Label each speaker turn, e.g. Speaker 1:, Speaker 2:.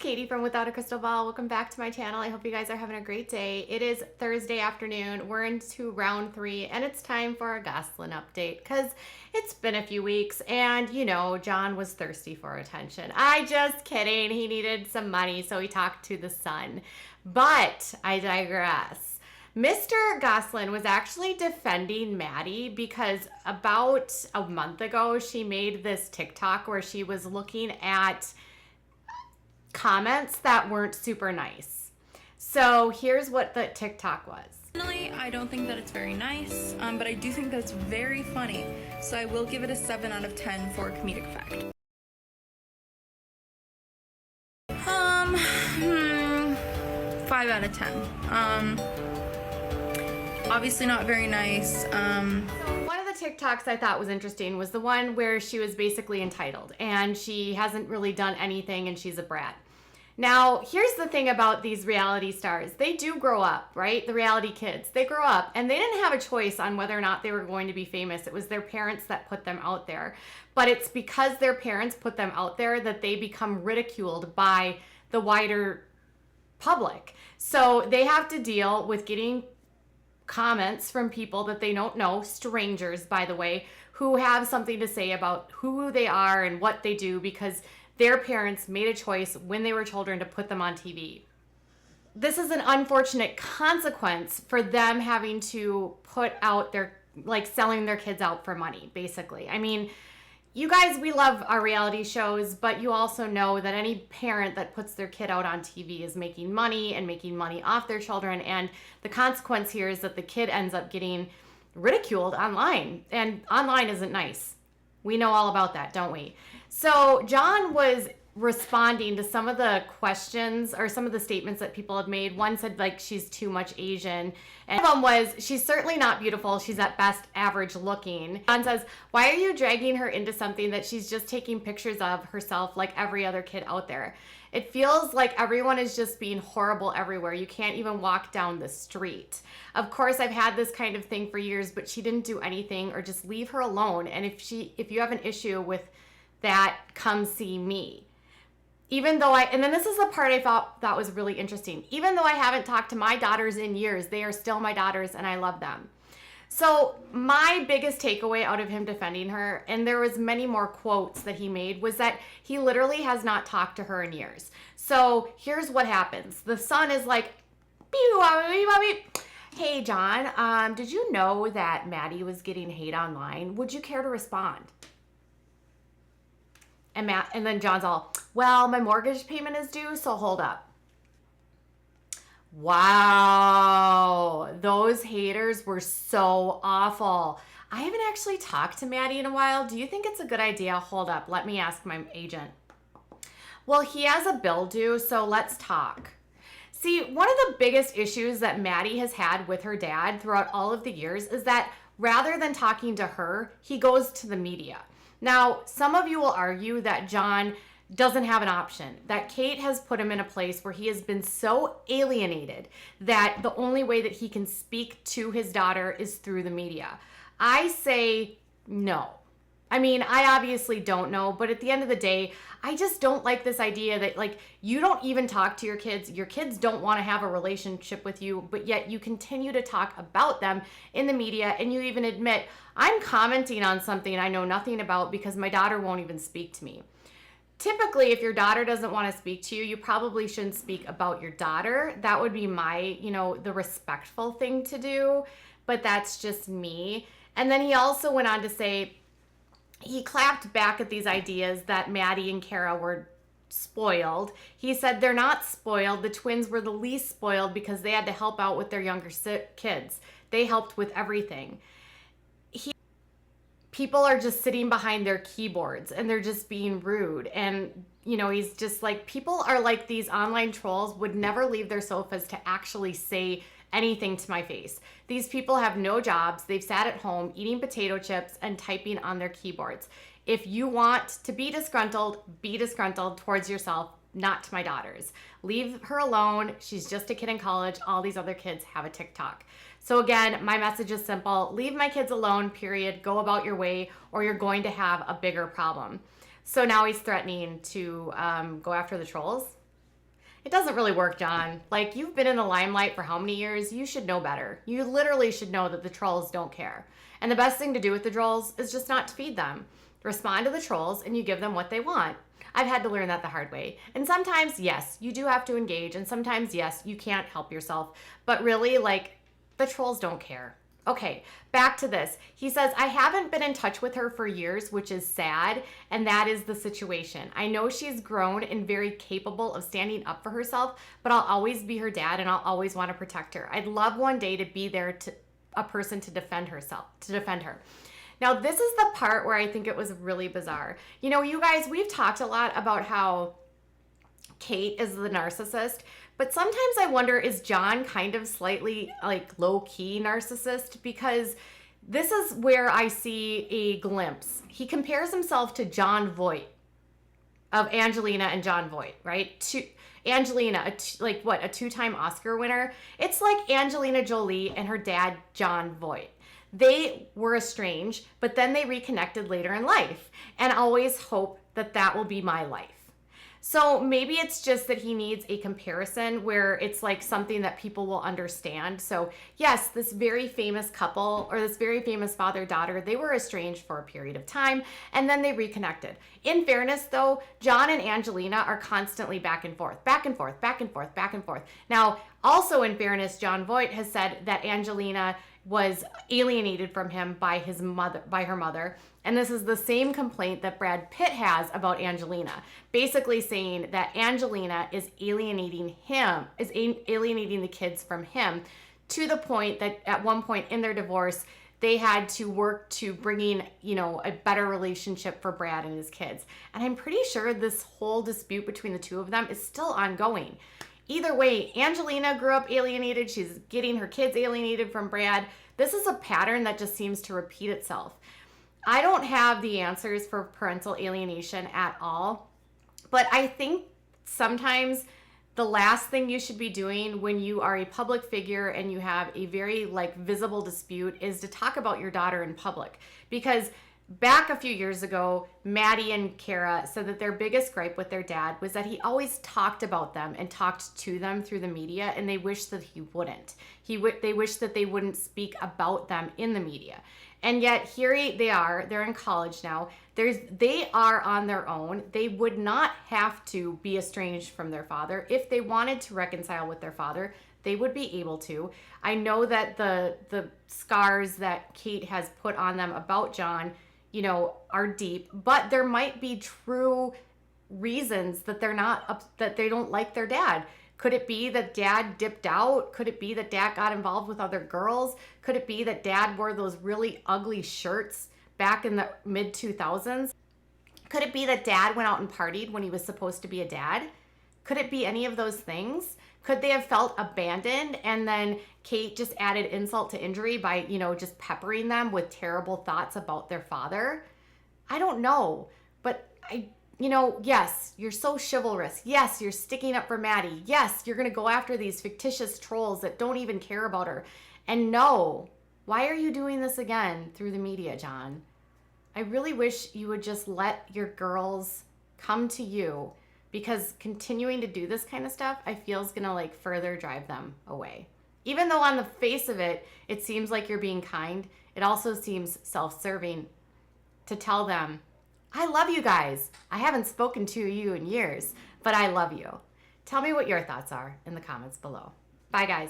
Speaker 1: Katie from Without a Crystal Ball. Welcome back to my channel. I hope you guys are having a great day. It is Thursday afternoon. We're into round 3 and it's time for a Gosselin update because it's been a few weeks and you know, Jon was thirsty for attention. I just kidding. He needed some money, so he talked to the son. But I digress. Mr. Gosselin was actually defending Mady because about a month ago, she made this TikTok where she was looking at comments that weren't super nice. So here's what the TikTok was.
Speaker 2: Personally, I don't think that it's very nice, but I do think that it's very funny. So I will give it a 7 out of 10 for comedic effect. 5 out of 10. Obviously not very nice.
Speaker 1: So one of the TikToks I thought was interesting was the one where she was basically entitled and she hasn't really done anything and she's a brat. Now, here's the thing about these reality stars. They do grow up, right? The reality kids, they grow up and they didn't have a choice on whether or not they were going to be famous. It was their parents that put them out there. But it's because their parents put them out there that they become ridiculed by the wider public. So they have to deal with getting comments from people that they don't know, strangers, by the way, who have something to say about who they are and what they do because their parents made a choice when they were children to put them on TV. This is an unfortunate consequence for them having to put out their, like selling their kids out for money, basically. I mean, you guys, we love our reality shows, but you also know that any parent that puts their kid out on TV is making money and making money off their children. And the consequence here is that the kid ends up getting ridiculed online, and online isn't nice. We know all about that, don't we? So Jon was responding to some of the questions or some of the statements that people had made. One said like she's too much Asian. And one of them was she's certainly not beautiful. She's at best average looking. Jon says, why are you dragging her into something that she's just taking pictures of herself like every other kid out there? It feels like everyone is just being horrible everywhere. You can't even walk down the street. Of course, I've had this kind of thing for years, but she didn't do anything, or just leave her alone. And if you have an issue with that, come see me. Even though and then this is the part I thought that was really interesting. Even though I haven't talked to my daughters in years, they are still my daughters and I love them. So my biggest takeaway out of him defending her, and there was many more quotes that he made, was that he literally has not talked to her in years. So here's what happens. The son is like, hey Jon, did you know that Mady was getting hate online? Would you care to respond? And then Jon's all, well, my mortgage payment is due, so hold up. Wow, those haters were so awful. I haven't actually talked to Mady in a while. Do you think it's a good idea? Hold up, let me ask my agent. Well, he has a bill due, so let's talk. See, one of the biggest issues that Mady has had with her dad throughout all of the years is that rather than talking to her, he goes to the media. Now, some of you will argue that Jon doesn't have an option, that Kate has put him in a place where he has been so alienated that the only way that he can speak to his daughter is through the media. I say no. I mean, I obviously don't know, but at the end of the day, I just don't like this idea that like you don't even talk to your kids don't want to have a relationship with you, but yet you continue to talk about them in the media, and you even admit, I'm commenting on something I know nothing about because my daughter won't even speak to me. Typically, if your daughter doesn't want to speak to you, you probably shouldn't speak about your daughter. That would be my, the respectful thing to do, but that's just me. And then he also went on to say, he clapped back at these ideas that Mady and Kara were spoiled. He said they're not spoiled. The twins were the least spoiled because they had to help out with their younger kids. They helped with everything. People are just sitting behind their keyboards and they're just being rude. And, he's just like, people are like these online trolls would never leave their sofas to actually say anything to my face. These people have no jobs. They've sat at home eating potato chips and typing on their keyboards. If you want to be disgruntled towards yourself, not to my daughters. Leave her alone. She's just a kid in college. All these other kids have a TikTok. So again, my message is simple. Leave my kids alone, period. Go about your way, or you're going to have a bigger problem. So now he's threatening to go after the trolls. It doesn't really work, Jon. Like, you've been in the limelight for how many years? You should know better. You literally should know that the trolls don't care. And the best thing to do with the trolls is just not to feed them. Respond to the trolls and you give them what they want. I've had to learn that the hard way. And sometimes, yes, you do have to engage. And sometimes, yes, you can't help yourself. But really, like, the trolls don't care. Okay, back to this. He says, I haven't been in touch with her for years, which is sad, and that is the situation. I know she's grown and very capable of standing up for herself, but I'll always be her dad and I'll always want to protect her. I'd love one day to be there to a person to defend her. Now, this is the part where I think it was really bizarre. You know, you guys, we've talked a lot about how Kate is the narcissist, but sometimes I wonder, is Jon kind of slightly like low-key narcissist? Because this is where I see a glimpse. He compares himself to Jon Voight of Angelina and Jon Voight, right? Angelina, a two-time Oscar winner. It's like Angelina Jolie and her dad, Jon Voight. They were estranged, but then they reconnected later in life, and always hope that that will be my life. So maybe it's just that he needs a comparison where it's like something that people will understand. So yes, this very famous couple, or this very famous father-daughter, they were estranged for a period of time and then they reconnected. In fairness though, Jon and Angelina are constantly back and forth, back and forth, back and forth, back and forth. Now, also in fairness, Jon Voight has said that Angelina was alienated from him by her mother. And this is the same complaint that Brad Pitt has about Angelina, basically saying that Angelina is alienating the kids from him, to the point that at one point in their divorce, they had to work to bringing, a better relationship for Brad and his kids. And I'm pretty sure this whole dispute between the two of them is still ongoing. Either way, Angelina grew up alienated. She's getting her kids alienated from Brad. This is a pattern that just seems to repeat itself. I don't have the answers for parental alienation at all, but I think sometimes the last thing you should be doing when you are a public figure and you have a very visible dispute is to talk about your daughter in public. Because back a few years ago, Mady and Kara said that their biggest gripe with their dad was that he always talked about them and talked to them through the media, and they wish that he wouldn't. They wish that they wouldn't speak about them in the media. And yet here they are, they're in college now. They are on their own. They would not have to be estranged from their father. If they wanted to reconcile with their father, they would be able to. I know that the scars that Kate has put on them about Jon, are deep, but there might be true reasons that that they don't like their dad. Could it be that dad dipped out? Could it be that dad got involved with other girls? Could it be that dad wore those really ugly shirts back in the mid 2000s? Could it be that dad went out and partied when he was supposed to be a dad? Could it be any of those things? Could they have felt abandoned and then Kate just added insult to injury by, just peppering them with terrible thoughts about their father? I don't know, but yes, you're so chivalrous. Yes, you're sticking up for Mady. Yes, you're going to go after these fictitious trolls that don't even care about her. And no, why are you doing this again through the media, Jon? I really wish you would just let your girls come to you, because continuing to do this kind of stuff, I feel is going to further drive them away. Even though on the face of it, it seems like you're being kind, it also seems self-serving to tell them, I love you guys. I haven't spoken to you in years, but I love you. Tell me what your thoughts are in the comments below. Bye, guys.